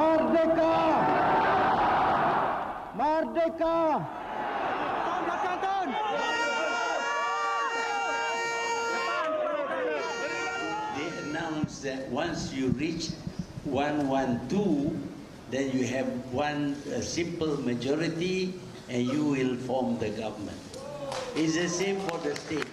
Merdeka! Merdeka! They announced that once you reach 112, then you have one simple majority and you will form the government. It's the same for the states.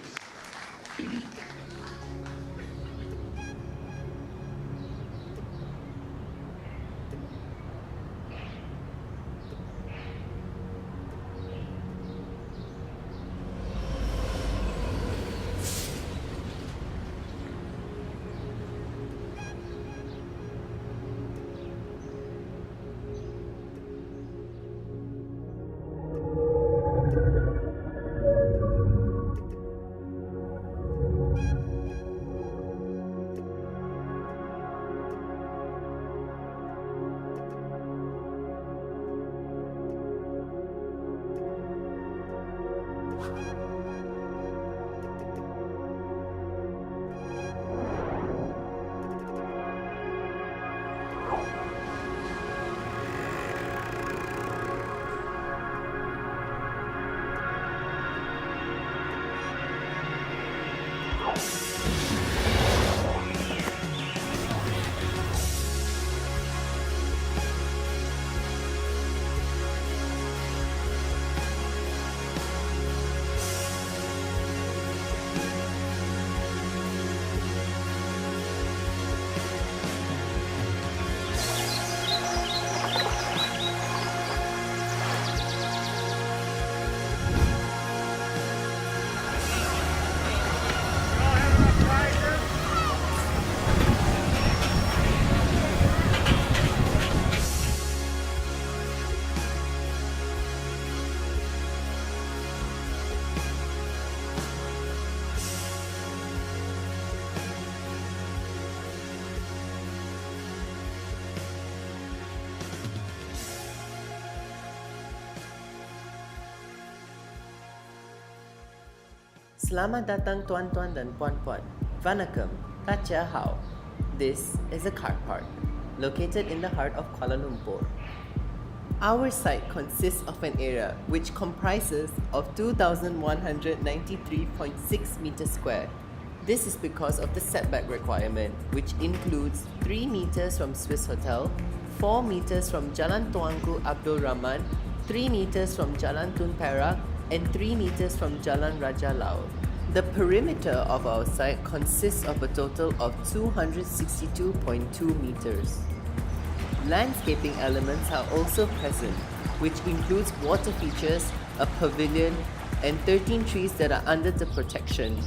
Selamat datang tuan-tuan dan puan-puan. Vanakkam, Tacha Hao. This is a car park, located in the heart of Kuala Lumpur. Our site consists of an area which comprises of 2,193.6 meters square. This is because of the setback requirement, which includes 3 meters from Swiss Hotel, 4 meters from Jalan Tuanku Abdul Rahman, 3 meters from Jalan Tun Perak, and 3 meters from Jalan Raja Laut. The perimeter of our site consists of a total of 262.2 meters. Landscaping elements are also present, which includes water features, a pavilion, and 13 trees that are under the protection.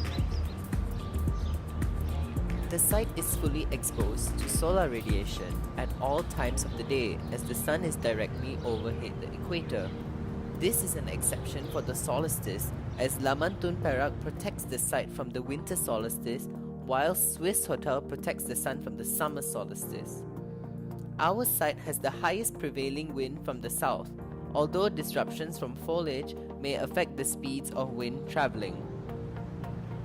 The site is fully exposed to solar radiation at all times of the day as the sun is directly overhead the equator. This is an exception for the solstice as Laman Tun Perak protects the site from the winter solstice while Swiss Hotel protects the sun from the summer solstice. Our site has the highest prevailing wind from the south, although disruptions from foliage may affect the speeds of wind travelling.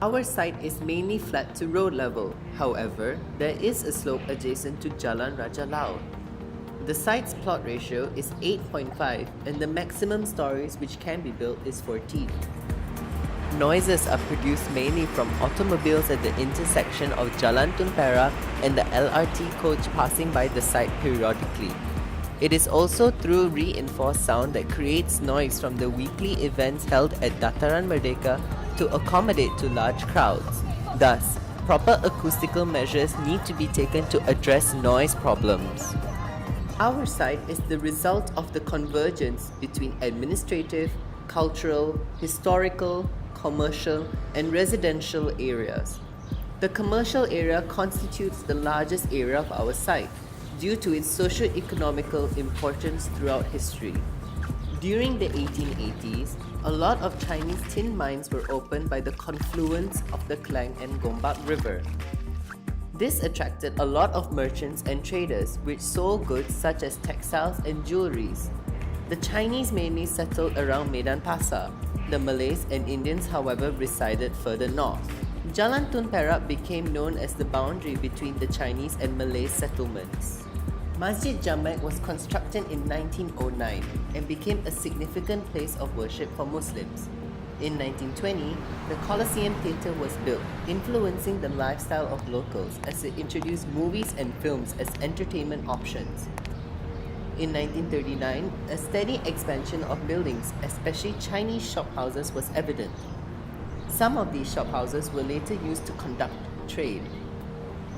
Our site is mainly flat to road level, however, there is a slope adjacent to Jalan Raja Laut. The site's plot ratio is 8.5 and the maximum stories which can be built is 14. Noises are produced mainly from automobiles at the intersection of Jalan Tun Perak and the LRT coach passing by the site periodically. It is also through reinforced sound that creates noise from the weekly events held at Dataran Merdeka to accommodate to large crowds. Thus, proper acoustical measures need to be taken to address noise problems. Our site is the result of the convergence between administrative, cultural, historical, commercial, and residential areas. The commercial area constitutes the largest area of our site due to its socio-economical importance throughout history. During the 1880s, a lot of Chinese tin mines were opened by the confluence of the Klang and Gombak River. This attracted a lot of merchants and traders which sold goods such as textiles and jewelries. The Chinese mainly settled around Medan Pasar. The Malays and Indians, however, resided further north. Jalan Tun Perak became known as the boundary between the Chinese and Malay settlements. Masjid Jamek was constructed in 1909 and became a significant place of worship for Muslims. In 1920, the Colosseum Theatre was built, influencing the lifestyle of locals as it introduced movies and films as entertainment options. In 1939, a steady expansion of buildings, especially Chinese shophouses, was evident. Some of these shophouses were later used to conduct trade.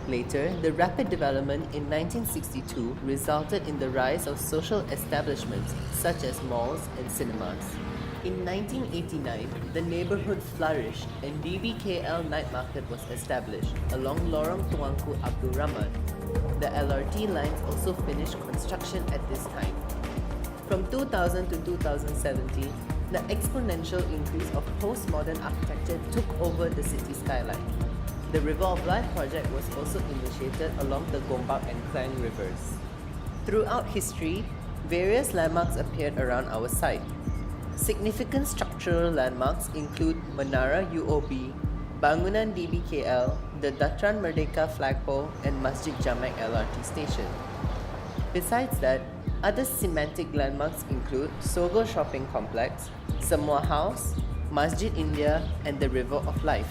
Later, the rapid development in 1962 resulted in the rise of social establishments such as malls and cinemas. In 1989, the neighborhood flourished and DBKL night market was established along Lorong Tuanku Abdul Rahman. The LRT lines also finished construction at this time. From 2000 to 2017, the exponential increase of postmodern architecture took over the city skyline. The River of Life project was also initiated along the Gombak and Klang rivers. Throughout history, various landmarks appeared around our site. Significant structural landmarks include Menara UOB, Bangunan DBKL, the Datran Merdeka flagpole, and Masjid Jamek LRT station. Besides that, other semantic landmarks include Sogo Shopping Complex, Semua House, Masjid India, and the River of Life.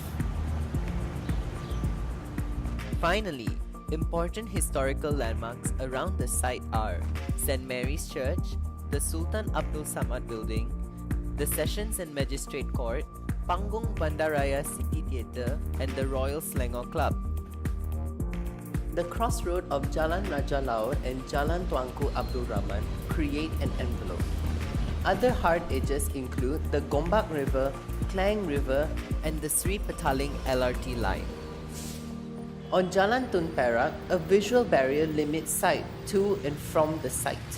Finally, important historical landmarks around the site are St. Mary's Church, the Sultan Abdul Samad Building, the Sessions and Magistrate Court, Panggung Bandaraya City Theatre, and the Royal Selangor Club. The crossroad of Jalan Raja Laut and Jalan Tuanku Abdul Rahman create an envelope. Other hard edges include the Gombak River, Klang River, and the Sri Petaling LRT line. On Jalan Tun Perak, a visual barrier limits sight to and from the site.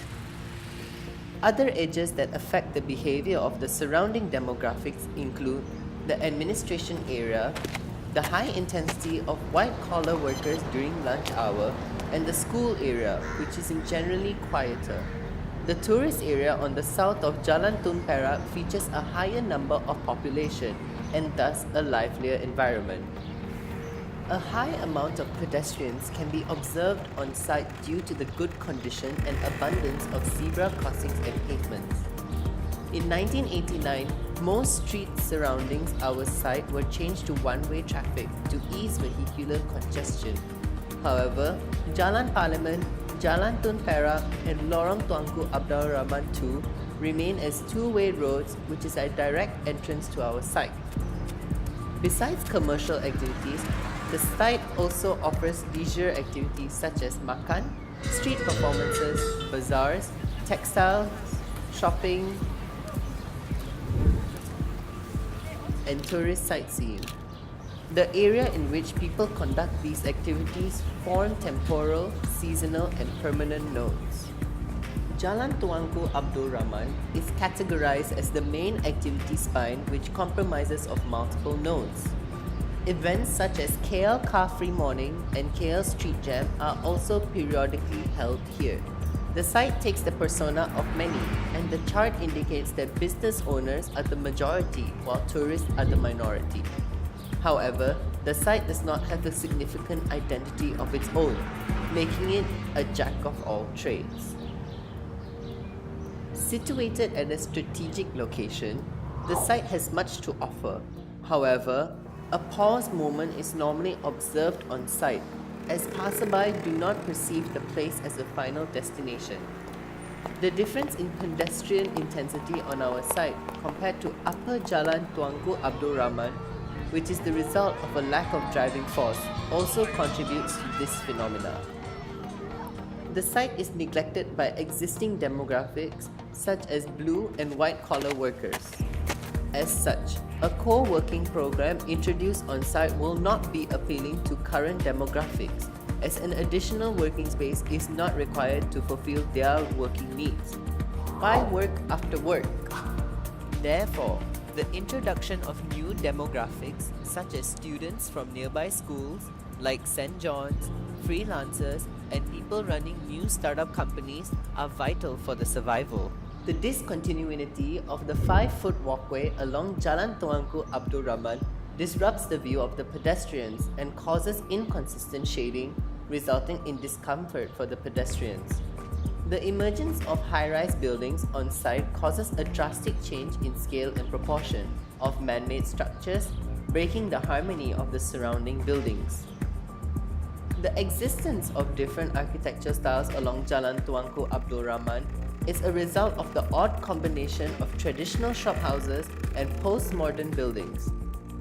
Other edges that affect the behavior of the surrounding demographics include the administration area, the high intensity of white-collar workers during lunch hour, and the school area, which is generally quieter. The tourist area on the south of Jalan Tun Perak features a higher number of population and thus a livelier environment. A high amount of pedestrians can be observed on site due to the good condition and abundance of zebra crossings and pavements. In 1989, most streets surrounding our site were changed to one-way traffic to ease vehicular congestion. However, Jalan Parliament, Jalan Tun Perak, and Lorong Tuanku Abdul Rahman II remain as two-way roads, which is a direct entrance to our site. Besides commercial activities, the site also offers leisure activities such as makan, street performances, bazaars, textiles, shopping, and tourist sightseeing. The area in which people conduct these activities form temporal, seasonal, and permanent nodes. Jalan Tuanku Abdul Rahman is categorized as the main activity spine which comprises of multiple nodes. Events such as KL Car Free Morning and KL Street Jam are also periodically held here. The site takes the persona of many, and the chart indicates that business owners are the majority while tourists are the minority. However, the site does not have a significant identity of its own, making it a jack of all trades. Situated at a strategic location, the site has much to offer. However, a pause moment is normally observed on site, as passerby do not perceive the place as a final destination. The difference in pedestrian intensity on our site compared to Upper Jalan Tuanku Abdul Rahman, which is the result of a lack of driving force, also contributes to this phenomena. The site is neglected by existing demographics such as blue and white-collar workers. As such, a co-working program introduced on site will not be appealing to current demographics, as an additional working space is not required to fulfill their working needs. Why work after work? Therefore, the introduction of new demographics such as students from nearby schools like St. John's, freelancers, and people running new startup companies are vital for the survival. The discontinuity of the 5-foot walkway along Jalan Tuanku Abdul Rahman disrupts the view of the pedestrians and causes inconsistent shading, resulting in discomfort for the pedestrians. The emergence of high-rise buildings on site causes a drastic change in scale and proportion of man-made structures, breaking the harmony of the surrounding buildings. The existence of different architecture styles along Jalan Tuanku Abdul Rahman is a result of the odd combination of traditional shophouses and postmodern buildings.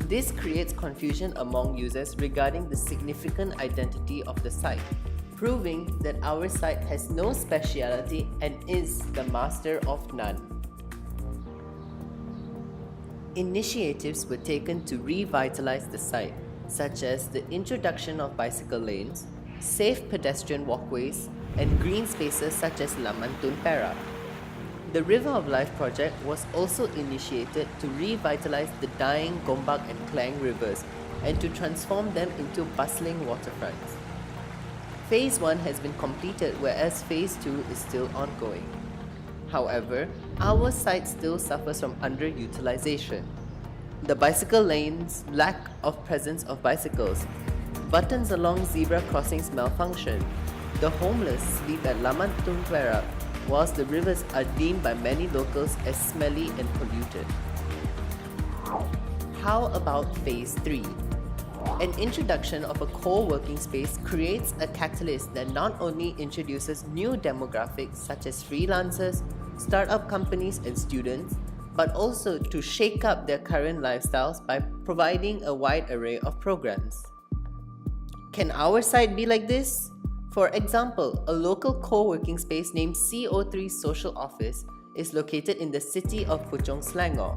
This creates confusion among users regarding the significant identity of the site, proving that our site has no speciality and is the master of none. Initiatives were taken to revitalize the site, such as the introduction of bicycle lanes, safe pedestrian walkways, and green spaces such as Laman Tun Perak. The River of Life project was also initiated to revitalize the dying Gombak and Klang rivers and to transform them into bustling waterfronts. Phase 1 has been completed, whereas Phase 2 is still ongoing. However, our site still suffers from underutilization. The bicycle lanes lack of presence of bicycles. Buttons along zebra crossings malfunction. The homeless sleep at Laman Tun Perak, whilst the rivers are deemed by many locals as smelly and polluted. How about Phase 3? An introduction of a co-working space creates a catalyst that not only introduces new demographics such as freelancers, startup companies and students, but also to shake up their current lifestyles by providing a wide array of programs. Can our site be like this? For example, a local co-working space named CO3 Social Office is located in the city of Puchong Selangor.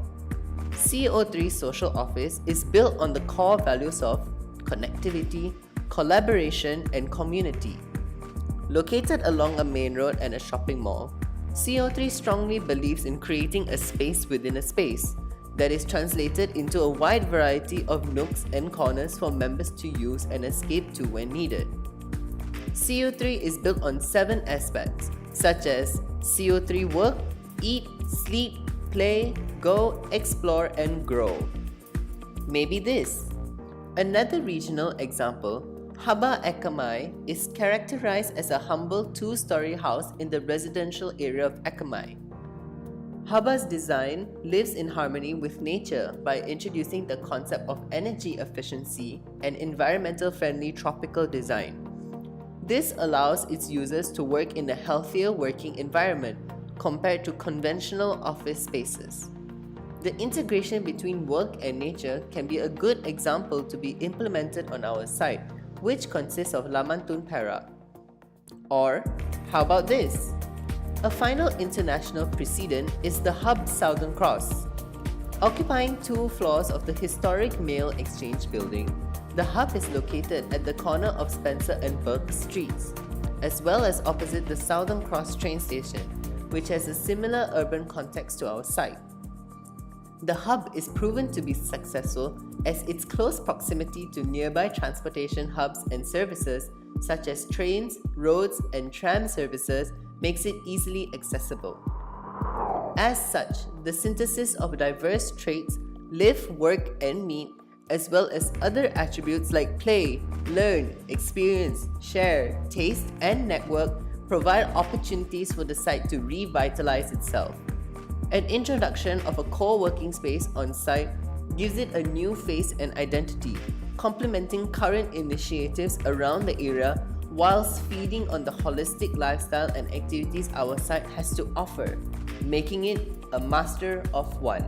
CO3 Social Office is built on the core values of connectivity, collaboration, and community. Located along a main road and a shopping mall, CO3 strongly believes in creating a space within a space that is translated into a wide variety of nooks and corners for members to use and escape to when needed. CO3 is built on 7 aspects, such as CO3 work, eat, sleep, play, go, explore, and grow. Maybe this. Another regional example, Haba Ekamai, is characterized as a humble 2-story house in the residential area of Ekamai. Haba's design lives in harmony with nature by introducing the concept of energy efficiency and environmental friendly tropical design. This allows its users to work in a healthier working environment compared to conventional office spaces. The integration between work and nature can be a good example to be implemented on our site, which consists of Laman Tun Perak. Or, how about this? A final international precedent is the Hub Southern Cross. Occupying 2 floors of the historic Mail Exchange building, the hub is located at the corner of Spencer and Burke Streets, as well as opposite the Southern Cross train station, which has a similar urban context to our site. The hub is proven to be successful as its close proximity to nearby transportation hubs and services such as trains, roads, and tram services makes it easily accessible. As such, the synthesis of diverse traits live, work, and meet, as well as other attributes like play, learn, experience, share, taste, and network provide opportunities for the site to revitalize itself. An introduction of a co-working space on site gives it a new face and identity, complementing current initiatives around the area whilst feeding on the holistic lifestyle and activities our site has to offer, making it a master of one.